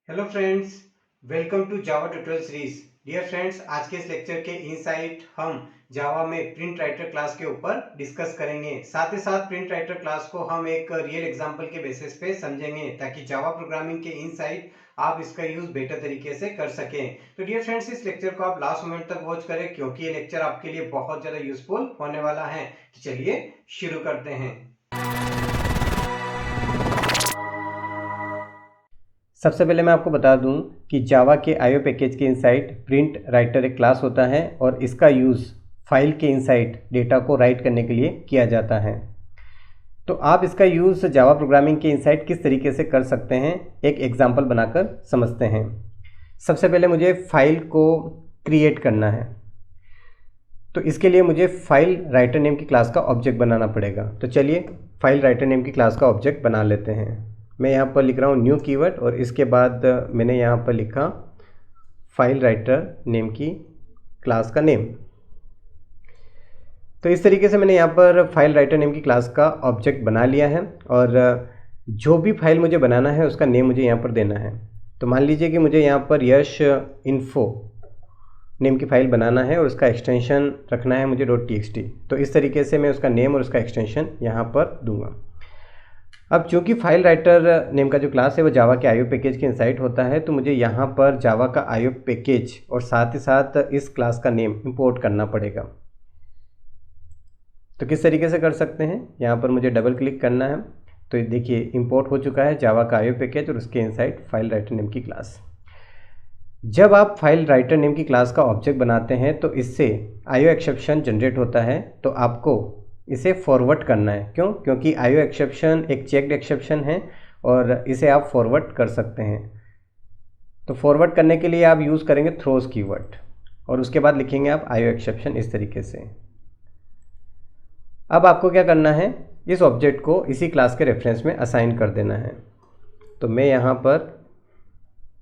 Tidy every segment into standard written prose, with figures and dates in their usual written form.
Hello friends, welcome to Java tutorial series. Dear friends, आज के इस लेक्चर के इनसाइट हम जावा में प्रिंट राइटर क्लास के ऊपर डिस्कस करेंगे। साथ ही साथ प्रिंट राइटर क्लास को हम एक रियल एग्जांपल के बेसिस पे समझेंगे ताकि जावा प्रोग्रामिंग के इनसाइट आप इसका यूज बेटर तरीके से कर सकें। तो डियर फ्रेंड्स, इस लेक्चर को आप लास्ट मोमेंट तक वॉच करें क्योंकि ये लेक्चर आपके लिए बहुत ज्यादा यूजफुल होने वाला है। तो चलिए शुरू करते हैं। सबसे पहले मैं आपको बता दूं कि जावा के आईओ पैकेज के इनसाइड प्रिंट राइटर एक क्लास होता है और इसका यूज़ फाइल के इनसाइड डेटा को राइट करने के लिए किया जाता है। तो आप इसका यूज़ जावा प्रोग्रामिंग के इनसाइड किस तरीके से कर सकते हैं, एक एग्जांपल बनाकर समझते हैं। सबसे पहले मुझे फाइल को क्रिएट करना है, तो इसके लिए मुझे फाइल राइटर नेम की क्लास का ऑब्जेक्ट बनाना पड़ेगा। तो चलिए फाइल राइटर नेम की क्लास का ऑब्जेक्ट बना लेते हैं। मैं यहाँ पर लिख रहा हूँ न्यू कीवर्ड और इसके बाद मैंने यहाँ पर लिखा फाइल राइटर नेम की क्लास का नेम। तो इस तरीके से मैंने यहाँ पर फाइल राइटर नेम की क्लास का ऑब्जेक्ट बना लिया है और जो भी फाइल मुझे बनाना है उसका नेम मुझे यहाँ पर देना है। तो मान लीजिए कि मुझे यहाँ पर यश इन्फो नेम की फाइल बनाना है और उसका एक्सटेंशन रखना है मुझे .txt। तो इस तरीके से मैं उसका नेम और उसका एक्सटेंशन यहाँ पर दूंगा। अब चूंकि फाइल राइटर नेम का जो क्लास है वो जावा के आईओ पैकेज के इनसाइड होता है, तो मुझे यहाँ पर जावा का आईओ पैकेज और साथ ही साथ इस क्लास का नेम इंपोर्ट करना पड़ेगा। तो किस तरीके से कर सकते हैं, यहाँ पर मुझे डबल क्लिक करना है। तो देखिए इंपोर्ट हो चुका है जावा का आईओ पैकेज और उसके इनसाइड फाइल राइटर नेम की क्लास। जब आप फाइल राइटर नेम की क्लास का ऑब्जेक्ट बनाते हैं तो इससे आईओ एक्सेप्शन जनरेट होता है, तो आपको इसे फॉरवर्ड करना है। क्यों? क्योंकि आईओ एक्सेप्शन एक चेक्ड एक्सेप्शन है और इसे आप फॉरवर्ड कर सकते हैं। तो फॉरवर्ड करने के लिए आप यूज़ करेंगे थ्रोज कीवर्ड और उसके बाद लिखेंगे आप आईओ एक्सेप्शन इस तरीके से। अब आपको क्या करना है, इस ऑब्जेक्ट को इसी क्लास के रेफरेंस में असाइन कर देना है। तो मैं यहाँ पर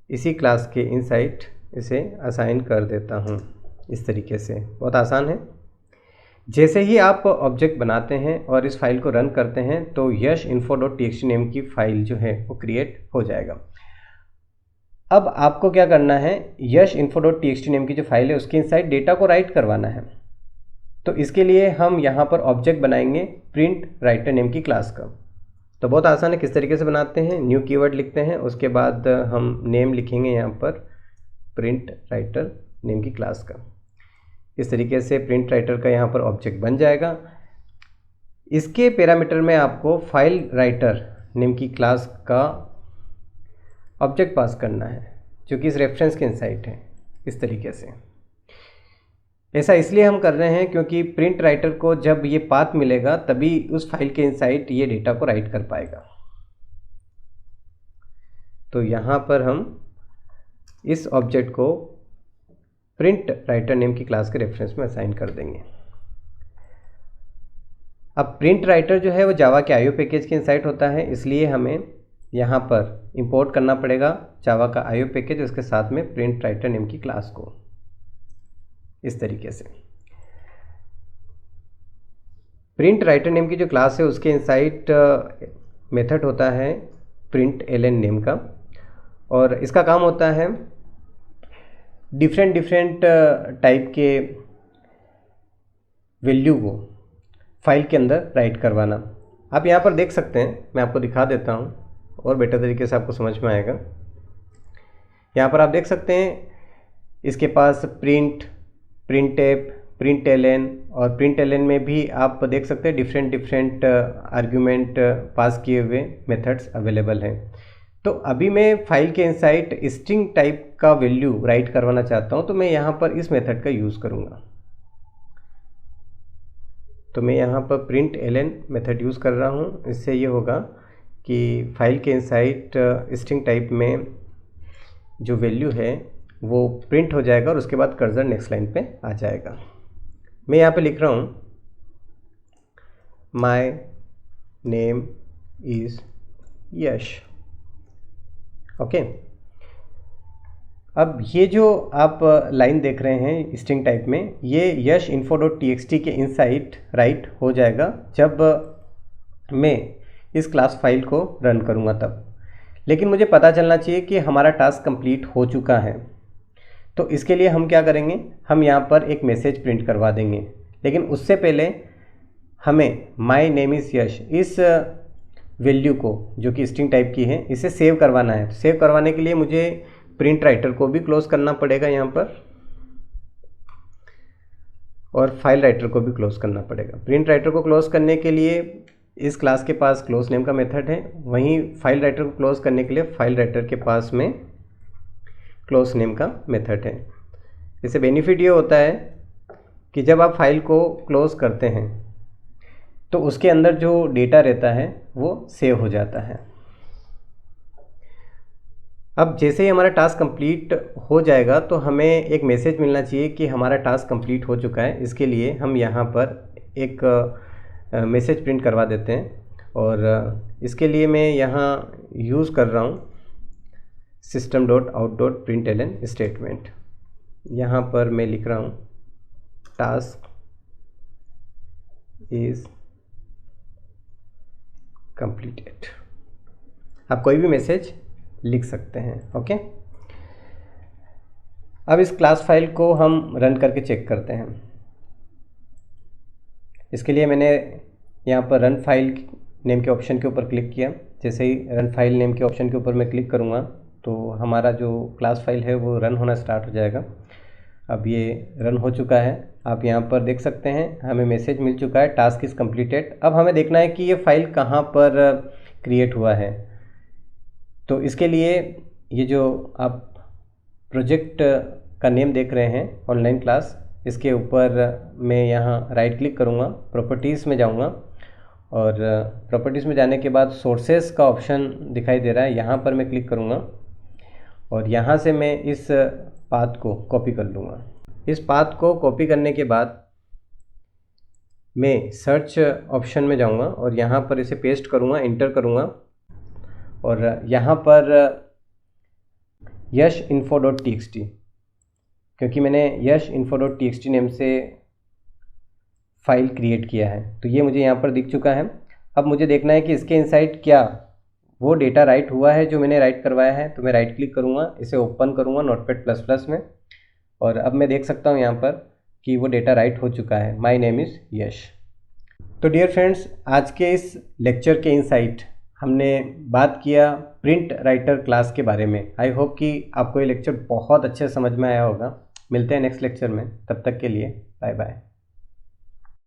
इसी क्लास के इनसाइड इसे असाइन कर देता हूँ इस तरीके से। बहुत आसान है। जैसे ही आप ऑब्जेक्ट बनाते हैं और इस फाइल को रन करते हैं तो यश info.txt नेम की फाइल जो है वो क्रिएट हो जाएगा। अब आपको क्या करना है, यश info.txt नेम की जो फाइल है उसके इनसाइड डेटा को राइट करवाना है। तो इसके लिए हम यहाँ पर ऑब्जेक्ट बनाएंगे प्रिंट राइटर नेम की क्लास का। तो बहुत आसान है, किस तरीके से बनाते हैं, न्यू कीवर्ड लिखते हैं, उसके बाद हम नेम लिखेंगे यहाँ पर प्रिंट राइटर नेम की क्लास का। इस तरीके से प्रिंट राइटर का यहाँ पर ऑब्जेक्ट बन जाएगा। इसके पैरामीटर में आपको फाइल राइटर नेम की क्लास का ऑब्जेक्ट पास करना है जो कि इस रेफरेंस के इनसाइड है इस तरीके से। ऐसा इसलिए हम कर रहे हैं क्योंकि प्रिंट राइटर को जब ये पाथ मिलेगा तभी उस फाइल के इनसाइड ये डेटा को राइट कर पाएगा। तो यहाँ पर हम इस ऑब्जेक्ट को प्रिंट राइटर नेम की क्लास के रेफरेंस में असाइन कर देंगे। अब प्रिंट राइटर जो है वो जावा के आईओ पैकेज के इनसाइड होता है, इसलिए हमें यहाँ पर इंपोर्ट करना पड़ेगा जावा का आईओ पैकेज उसके साथ में प्रिंट राइटर नेम की क्लास को इस तरीके से। प्रिंट राइटर नेम की जो क्लास है उसके इनसाइड मेथड होता है प्रिंट ln नेम का और इसका काम होता है डिफरेंट टाइप के वैल्यू को फाइल के अंदर राइट करवाना। आप यहाँ पर देख सकते हैं, मैं आपको दिखा देता हूँ और बेटर तरीके से आपको समझ में आएगा। यहाँ पर आप देख सकते हैं इसके पास प्रिंट, प्रिंटफ, प्रिंट ln और प्रिंट ln में भी आप देख सकते हैं डिफरेंट आर्ग्यूमेंट पास किए हुए मेथड्स अवेलेबल हैं। तो अभी मैं फाइल के इनसाइड स्ट्रिंग टाइप का वैल्यू राइट करवाना चाहता हूं, तो मैं यहाँ पर इस मेथड का यूज़ करूँगा। तो मैं यहाँ पर प्रिंट ln मेथड यूज़ कर रहा हूँ। इससे ये होगा कि फाइल के इनसाइड स्ट्रिंग टाइप में जो वैल्यू है वो प्रिंट हो जाएगा और उसके बाद कर्सर नेक्स्ट लाइन पे आ जाएगा। मैं यहाँ पे लिख रहा हूँ my name is Yash. Okay. अब ये जो आप लाइन देख रहे हैं स्ट्रिंग टाइप में, ये यश info.txt के इनसाइड राइट हो जाएगा जब मैं इस क्लास फाइल को रन करूँगा तब। लेकिन मुझे पता चलना चाहिए कि हमारा टास्क कंप्लीट हो चुका है। तो इसके लिए हम क्या करेंगे, हम यहाँ पर एक मैसेज प्रिंट करवा देंगे। लेकिन उससे पहले हमें माई नेम इज़ यश इस वैल्यू को, जो कि स्ट्रिंग टाइप की है, इसे सेव करवाना है। सेव करवाने के लिए मुझे प्रिंट राइटर को भी क्लोज करना पड़ेगा यहाँ पर, और फाइल राइटर को भी क्लोज करना पड़ेगा। प्रिंट राइटर को क्लोज करने के लिए इस क्लास के पास क्लोज नेम का मेथड है, वहीं फाइल राइटर को क्लोज करने के लिए फाइल राइटर के पास में क्लोज नेम का मेथड है। इससे बेनिफिट ये होता है कि जब आप फाइल को क्लोज करते हैं तो उसके अंदर जो डेटा रहता है वो सेव हो जाता है। अब जैसे ही हमारा टास्क कंप्लीट हो जाएगा तो हमें एक मैसेज मिलना चाहिए कि हमारा टास्क कंप्लीट हो चुका है। इसके लिए हम यहाँ पर एक मैसेज प्रिंट करवा देते हैं, और इसके लिए मैं यहाँ यूज़ कर रहा हूँ system.out.println स्टेटमेंट। यहाँ पर मैं लिख रहा हूँ टास्क इज़ कंप्लीटेड। आप कोई भी मैसेज लिख सकते हैं। ओके, अब इस क्लास फाइल को हम रन करके चेक करते हैं। इसके लिए मैंने यहाँ पर रन फाइल नेम के ऑप्शन के ऊपर क्लिक किया। जैसे ही रन फाइल नेम के ऑप्शन के ऊपर मैं क्लिक करूँगा तो हमारा जो क्लास फाइल है वो रन होना स्टार्ट हो जाएगा। अब ये रन हो चुका है, आप यहाँ पर देख सकते हैं हमें मैसेज मिल चुका है टास्क इज़ कंप्लीटेड। अब हमें देखना है कि ये फाइल कहाँ पर क्रिएट हुआ है। तो इसके लिए ये जो आप प्रोजेक्ट का नेम देख रहे हैं ऑनलाइन क्लास, इसके ऊपर मैं यहाँ राइट क्लिक करूँगा, प्रॉपर्टीज़ में जाऊँगा, और प्रॉपर्टीज़ में जाने के बाद सोर्सेस का ऑप्शन दिखाई दे रहा है, यहाँ पर मैं क्लिक करूँगा और यहाँ से मैं इस पाथ को कॉपी कर लूँगा। इस पाथ को कॉपी करने के बाद मैं सर्च ऑप्शन में जाऊँगा और यहाँ पर इसे पेस्ट करूँगा, इंटर करूँगा, और यहाँ पर यश info.txt, क्योंकि मैंने यश info.txt नेम से फाइल क्रिएट किया है तो ये मुझे यहाँ पर दिख चुका है। अब मुझे देखना है कि इसके इनसाइड क्या वो डेटा राइट हुआ है जो मैंने राइट करवाया है। तो मैं राइट क्लिक करूँगा, इसे ओपन करूँगा नोटपैड++ में, और अब मैं देख सकता हूँ यहाँ पर कि वो डेटा राइट हो चुका है, माई नेम इज़ यश। तो डियर फ्रेंड्स, आज के इस लेक्चर के इनसाइट हमने बात किया प्रिंट राइटर क्लास के बारे में। आई होप कि आपको ये लेक्चर बहुत अच्छे समझ में आया होगा। मिलते हैं नेक्स्ट लेक्चर में, तब तक के लिए बाय बाय।